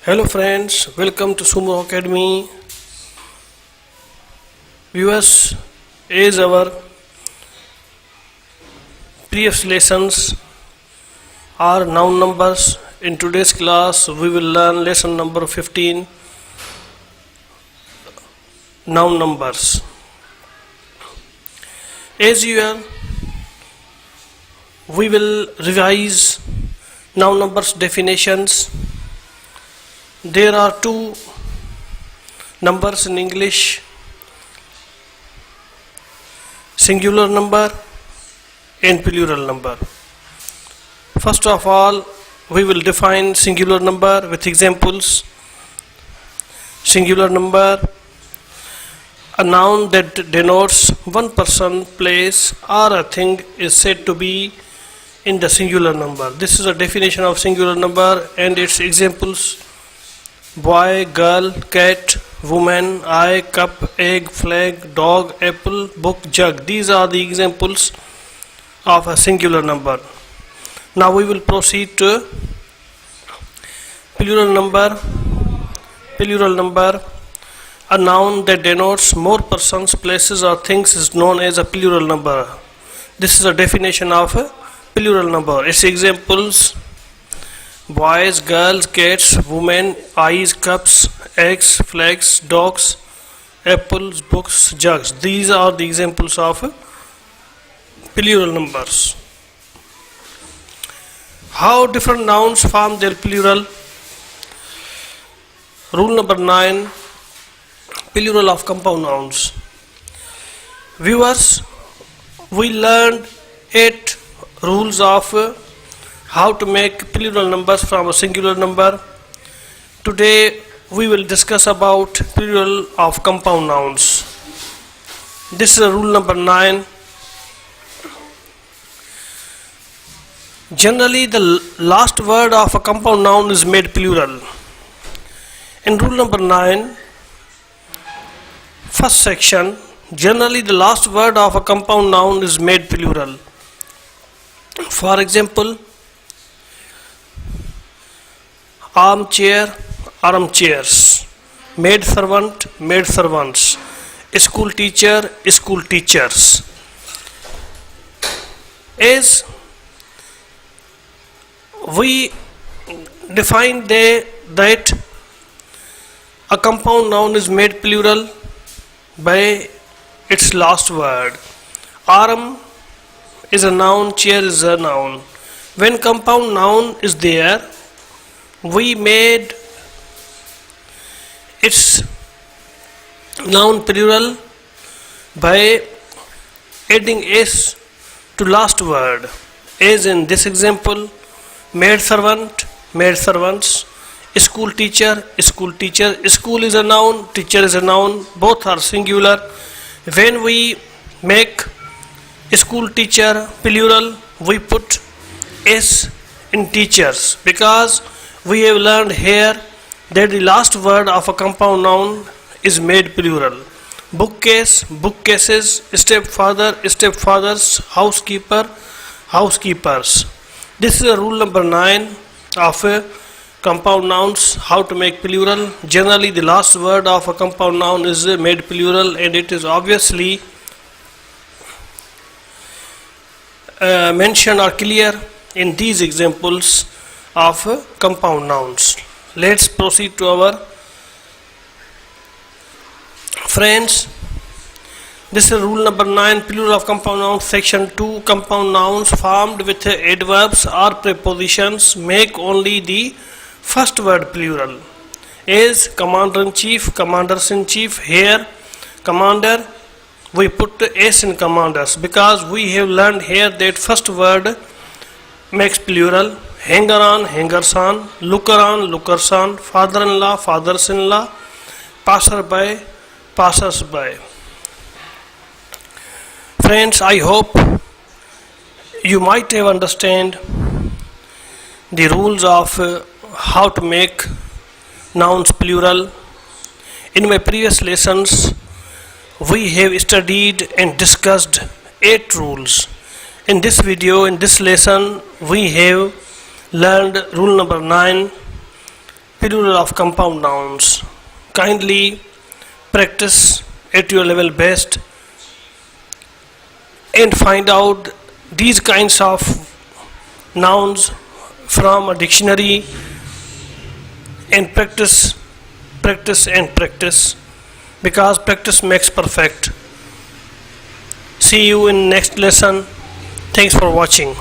Hello friends, welcome to Soomro Academy. Viewers, as our previous lessons are noun numbers. In today's class, we will learn lesson number 15, noun numbers. As usual, we will revise noun numbers definitions. There are two numbers in English: singular number and plural number. First of all, we will define singular number with examples. Singular number, a noun that denotes one person, place, or a thing, is said to be in the singular number. This is a definition of singular number and its examples: boy, girl, cat, woman, eye, cup, egg, flag, dog, apple, book, jug. These are the examples of a singular number. Now we will proceed to plural number. Plural number, a noun that denotes more persons, places, or things, is known as a plural number. This is a definition of a plural number. Its examples: boys, girls, cats, women, eyes, cups, eggs, flags, dogs, apples, books, jugs. These are the examples of plural numbers. How different nouns form their plural? Rule number 9, plural of compound nouns. Viewers, we learned 8 rules of how to make plural numbers from a singular number. Today we will discuss about plural of compound nouns. This is rule number 9. Generally, the last word of a compound noun is made plural. In rule number 9, first section, generally the last word of a compound noun is made plural. For example, armchair, armchairs; maid servant, maid servants; school teacher, school teachers. As we define that a compound noun is made plural by its last word. Arm is a noun, chair is a noun. When compound noun is there, we made its noun plural by adding s to last word. As in this example, maid servant, maid servants; school teacher, school teacher. School is a noun, teacher is a noun, both are singular. When we make school teacher plural, we put s in teachers, because we have learned here that the last word of a compound noun is made plural. Bookcase, bookcases; stepfather, stepfathers; housekeeper, housekeepers. This is a rule number 9 of compound nouns, how to make plural. Generally, the last word of a compound noun is made plural, and it is obviously mentioned or clear in these examples of compound nouns. Let's proceed to our friends. This is rule number 9, plural of compound nouns, section 2. Compound nouns formed with adverbs or prepositions make only the first word plural. As commander-in-chief, commanders-in-chief. Here, commander, we put s in commanders, because we have learned here that first word makes plural. Hanger on, hangers on; looker on, lookers on; father-in-law, fathers-in-law; passer-by, passers-by. Friends, I hope you might have understand the rules of how to make nouns plural. In my previous lessons, we have studied and discussed 8 rules. In this video, in this lesson, we have learned rule number 9, plural of compound nouns. Kindly practice at your level best and find out these kinds of nouns from a dictionary and practice because practice makes perfect. See you in next lesson. Thanks for watching.